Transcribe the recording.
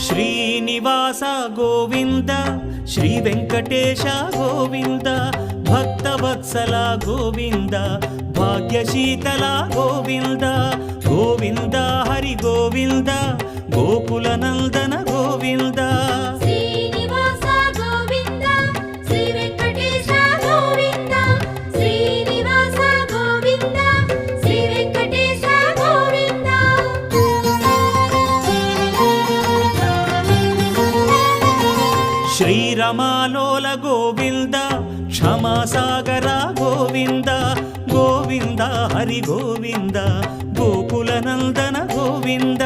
Srinivasa Govinda Shri Venkatesha Govinda Bhaktavatsala Govinda భాగ్యశీతల Govinda Govinda Hari Govinda Gokula Nandana Govinda Srinivasa Govinda Shri Venkatesha Govinda Srinivasa Govinda Shri Venkatesha Govinda శ్రీరమాలోల Govinda క్షమాసాగర Govinda Govinda Hari Govinda Gokula Nandana Govinda